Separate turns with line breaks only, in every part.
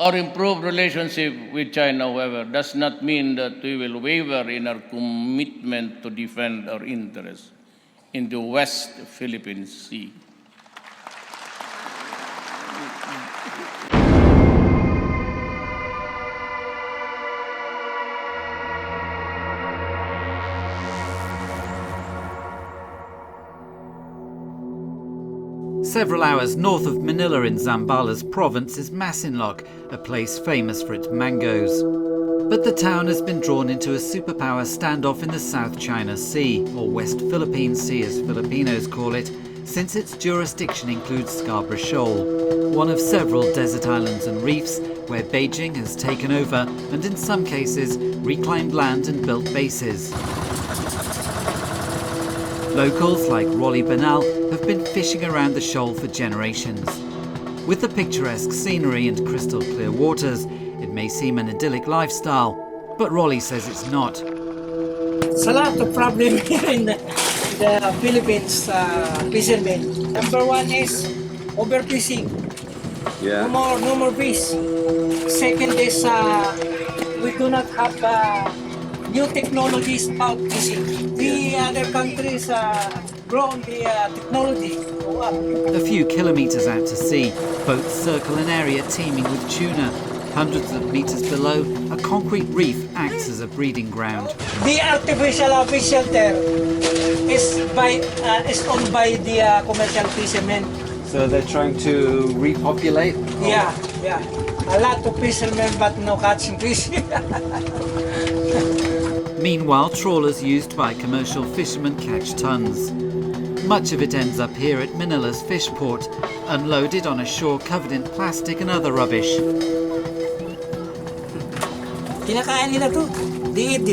Our improved relationship with China, however, does not mean that we will waver in our commitment to defend our interests in the West Philippine Sea.
Several hours north of Manila in Zambales province is Masinloc, a place famous for its mangoes. But the town has been drawn into a superpower standoff in the South China Sea, or West Philippine Sea as Filipinos call it, since its jurisdiction includes Scarborough Shoal, one of several desert islands and reefs where Beijing has taken over and in some cases reclaimed land and built bases. Locals like Rolly Bernal have been fishing around the shoal for generations. With the picturesque scenery and crystal clear waters, it may seem an idyllic lifestyle, but Rolly says it's not.
It's a lot of problem here in the Philippines, fishermen. Number one is overfishing.
Yeah.
No more fish. Second is we do not have new technologies about fishing. The other countries grown the technology go up.
A few kilometres out to sea, boats circle an area teeming with tuna. Hundreds of metres below, a concrete reef acts as a breeding ground.
The artificial fish shelter is owned by the commercial fishermen.
So they're trying to repopulate?
Yeah. A lot of fishermen, but no catching fish.
Meanwhile, trawlers used by commercial fishermen catch tons. Much of it ends up here at Manila's fish port, unloaded on a shore covered in plastic and other rubbish.
Kinakain nila to. They eat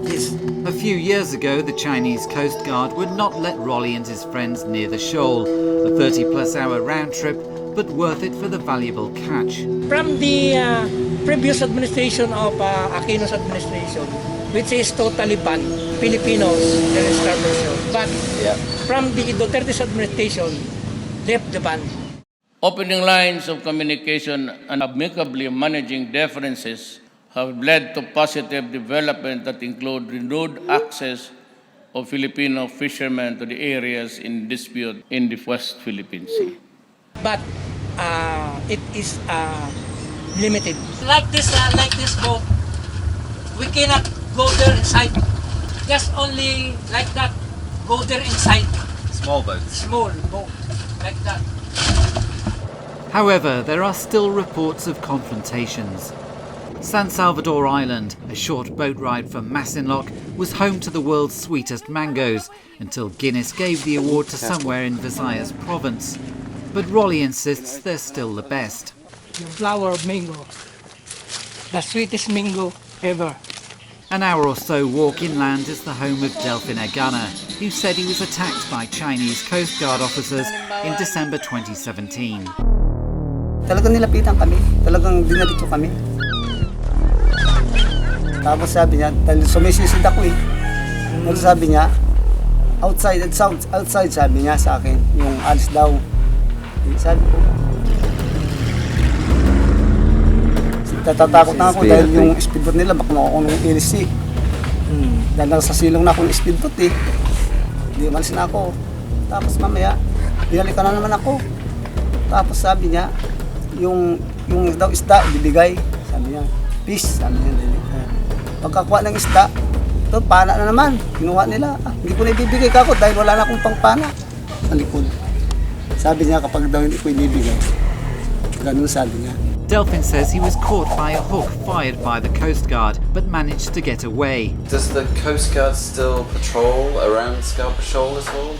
this.
A few years ago, the Chinese Coast Guard would not let Rolly and his friends near the shoal. A 30-plus hour round trip, but worth it for the valuable catch.
From the previous administration of Aquino's administration, which is totally banned, Filipinos and starvation. But from the Duterte's administration, left the ban.
Opening lines of communication and amicably managing differences have led to positive development that include renewed access of Filipino fishermen to the areas in dispute in the West Philippine Sea.
But it is limited. Like this boat, we cannot go there inside. Just only like that, go there inside.
Small boats.
Small boat, like that.
However, there are still reports of confrontations. San Salvador Island, a short boat ride from Masinloc, was home to the world's sweetest mangoes until Guinness gave the award to somewhere in Visayas province. But Rolly insists they're still the best.
The flower of mango, the sweetest mango ever.
An hour or so walk inland is the home of Delphin Agana, who said he was attacked by Chinese Coast Guard officers in December 2017.
Talagang nilapitan kami, talagang dinalito kami. Tapos sabi niya, dahil sumisisid ako eh. Sabi niya, outside, sabi niya sa akin, yung alis daw. Sabi ko, tatatakot na ako dahil yung speedboat nila, baka makukuha ng ilis eh. Dahil nasa silong na ako ng speedboat eh. Hindi umalis na ako. Tapos mamaya, binalikan na naman ako. Tapos sabi niya, yung daw isda, ibibigay. Sabi niya, fish, sabi niya. Pagkakuha ng isda, ito, pana na naman. Kinuha nila. Hindi ko na ibibigay kako dahil wala na akong pangpana sa likod. Sabi niya kapag daw hindi ko ibibigay. Ganun sabi niya.
Delphin says he was caught by a hook fired by the Coast Guard, but managed to get away.
Does the Coast Guard still patrol around Scarborough Shoal as well?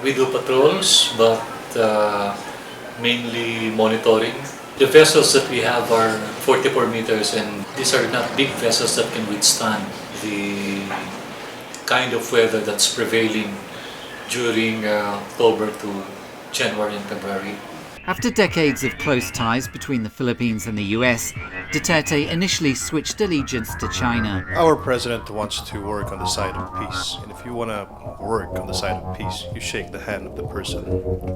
We do patrols, but mainly monitoring. The vessels that we have are 44 meters, and these are not big vessels that can withstand the kind of weather that's prevailing during October to January and February.
After decades of close ties between the Philippines and the US, Duterte initially switched allegiance to China.
Our president wants to work on the side of peace. And if you want to work on the side of peace, you shake the hand of the person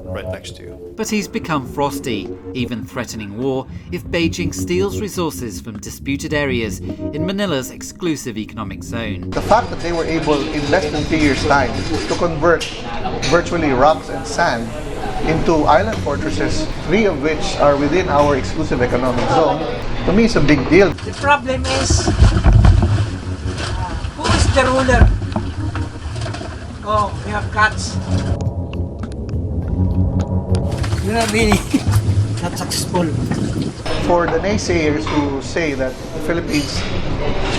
right next to you.
But he's become frosty, even threatening war if Beijing steals resources from disputed areas in Manila's exclusive economic zone.
The fact that they were able, in less than 3 years' time, to convert virtually rocks and sand into island fortresses, 3 of which are within our exclusive economic zone, to me it's a big deal.
The problem is, who is the ruler? Oh, we have cats. You're not really not successful.
For the naysayers who say that the Philippines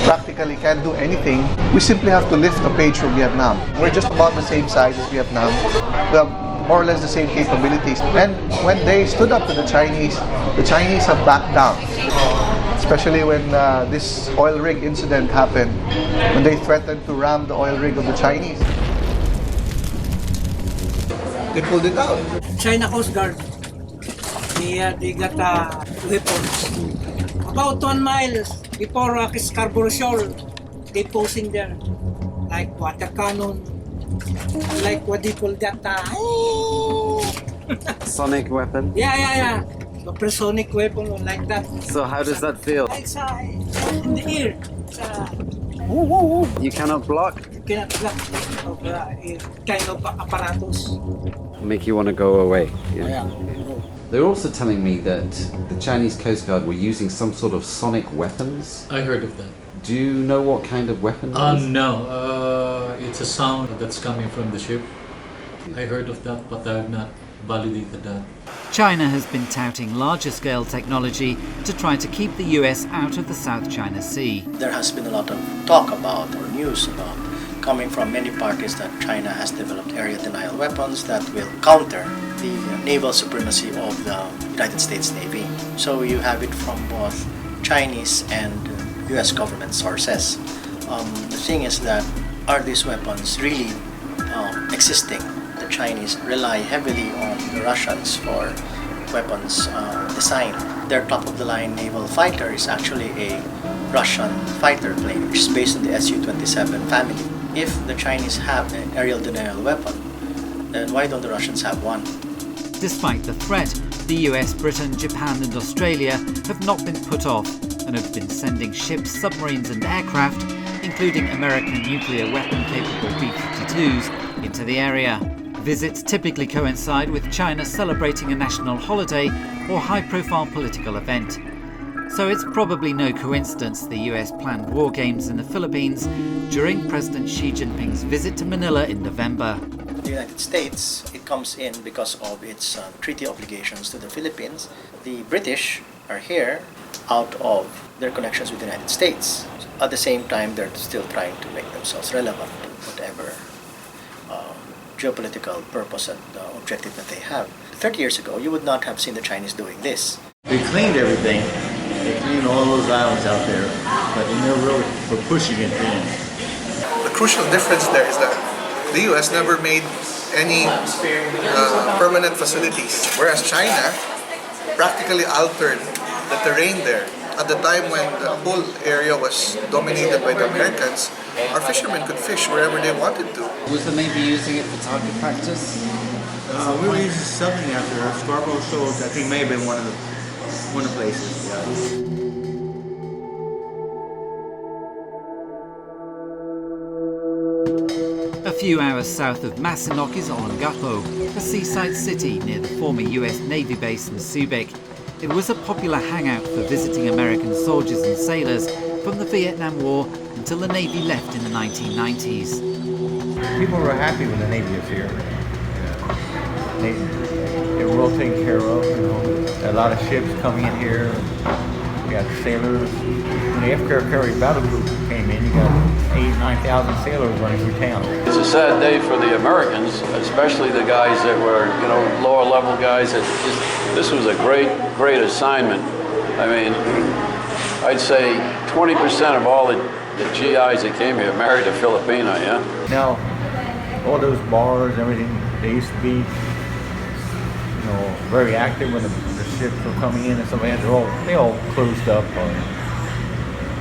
practically can't do anything, we simply have to lift a page from Vietnam. We're just about the same size as Vietnam. We have more or less the same capabilities. And when they stood up to the Chinese have backed down. Especially when this oil rig incident happened, when they threatened to ram the oil rig of the Chinese. They pulled it out.
China Coast Guard, they got weapons. About 1 mile before Scarborough Shoal, they posing there, like water cannon, like what they call that.
Sonic weapon?
Yeah. Supersonic weapon like that.
So how does that feel?
It's in the ear.
You cannot block?
You cannot block kind of apparatus.
Make you want to go away.
Yeah.
They're also telling me that the Chinese Coast Guard were using some sort of sonic weapons.
I heard of that.
Do you know what kind of weapon it is?
No, it's a sound that's coming from the ship. I heard of that, but I have not validated that.
China has been touting larger-scale technology to try to keep the US out of the South China Sea.
There has been a lot of talk about, or news about, coming from many parties that China has developed area denial weapons that will counter the naval supremacy of the United States Navy. So you have it from both Chinese and US government sources. The thing is that, are these weapons really existing? The Chinese rely heavily on the Russians for weapons design. Their top-of-the-line naval fighter is actually a Russian fighter plane, which is based on the Su-27 family. If the Chinese have an aerial denial weapon, then why don't the Russians have one?
Despite the threat, the US, Britain, Japan and Australia have not been put off and have been sending ships, submarines and aircraft, including American nuclear weapon-capable B-52s, into the area. Visits typically coincide with China celebrating a national holiday or high-profile political event. So it's probably no coincidence the US planned war games in the Philippines during President Xi Jinping's visit to Manila in November.
The United States, it comes in because of its treaty obligations to the Philippines. The British are here out of their connections with the United States. At the same time, they're still trying to make themselves relevant to whatever geopolitical purpose and objective that they have. 30 years ago, you would not have seen the Chinese doing this.
They cleaned everything. They cleaned all those islands out there, but they never really were pushing it in.
The crucial difference there is that the US never made any permanent facilities, whereas China practically altered the terrain there. At the time when the whole area was dominated by the Americans, our fishermen could fish wherever they wanted to.
Was the Navy using it for target practice?
We were using something out there. Scarborough Shoals, I think, may have been one of the places. Yeah.
A few hours south of Masinloc is Olongapo, a seaside city near the former US Navy base in Subic. It was a popular hangout for visiting American soldiers and sailors from the Vietnam War until the Navy left in the 1990s.
People were happy when the Navy was here. They were well taken care of. You know, a lot of ships coming in here. You got sailors. When the F Carrier Battle Group came in, you got 8,000-9,000 sailors running through town.
It's a sad day for the Americans, especially the guys that were, lower level guys. This was a great assignment. I mean, I'd say 20% of all the GIs that came here married a Filipino, yeah?
Now, all those bars and everything, they used to be, very active when the ships were coming in and stuff like that. They all closed up or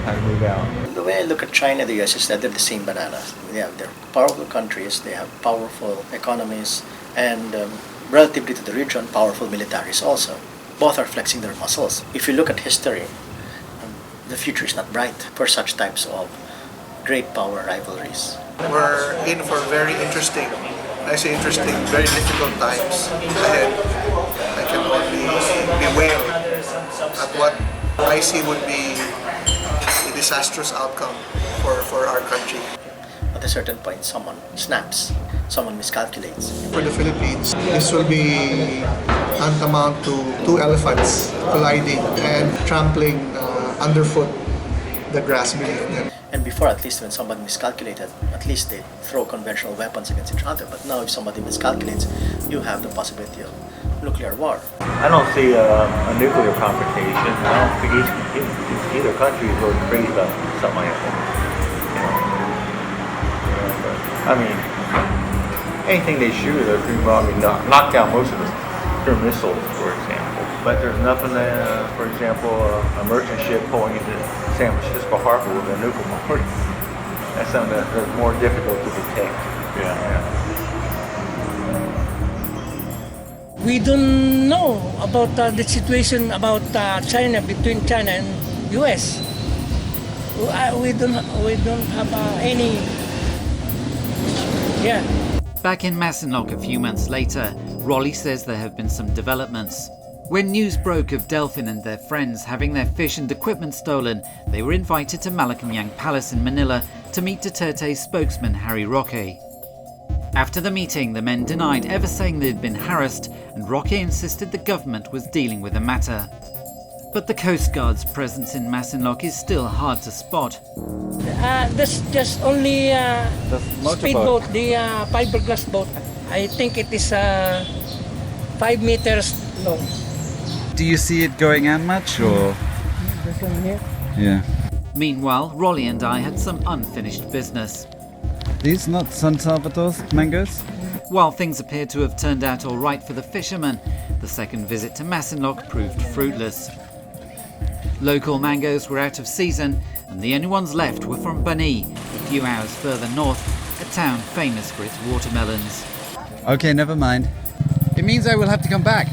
had to move out.
The way I look at China and the US is that they're the same bananas. They're powerful countries, they have powerful economies, and relatively to the region, powerful militaries also. Both are flexing their muscles. If you look at history, the future is not bright for such types of great power rivalries.
We're in for very interesting, I say interesting, very difficult times ahead. I can only bewail at what I see would be a disastrous outcome for our country.
At a certain point, someone snaps, someone miscalculates.
For the Philippines, this will be tantamount to two elephants colliding and trampling underfoot the grass beneath them.
And before, at least when somebody miscalculated, at least they throw conventional weapons against each other. But now if somebody miscalculates, you have the possibility of nuclear war.
I don't see a nuclear confrontation. I don't think either country is really crazy about something like that. I mean, anything they shoot, they're pretty probably knock down most of them through missiles, for example. But there's nothing, for example, a merchant ship pulling into San Francisco Harbor with a nuclear warning. That's something that's more difficult to detect. Yeah.
We don't know about the situation about China, between China and US. We don't have any. Yeah.
Back in Masinloc a few months later, Rolly says there have been some developments. When news broke of Delphin and their friends having their fish and equipment stolen, they were invited to Malacañang Palace in Manila to meet Duterte's spokesman Harry Roque. After the meeting, the men denied ever saying they'd been harassed, and Roque insisted the government was dealing with the matter. But the Coast Guard's presence in Masinloc is still hard to spot.
There's just only speedboat, the fiberglass boat. I think it is 5 meters long.
Do you see it going out much, or?
This one here?
Yeah.
Meanwhile, Rolly and I had some unfinished business.
These not San Salvador's mangoes?
While things appeared to have turned out all right for the fishermen, the second visit to Masinloc proved fruitless. Local mangoes were out of season, and the only ones left were from Bani, a few hours further north, a town famous for its watermelons.
Okay, never mind. It means I will have to come back.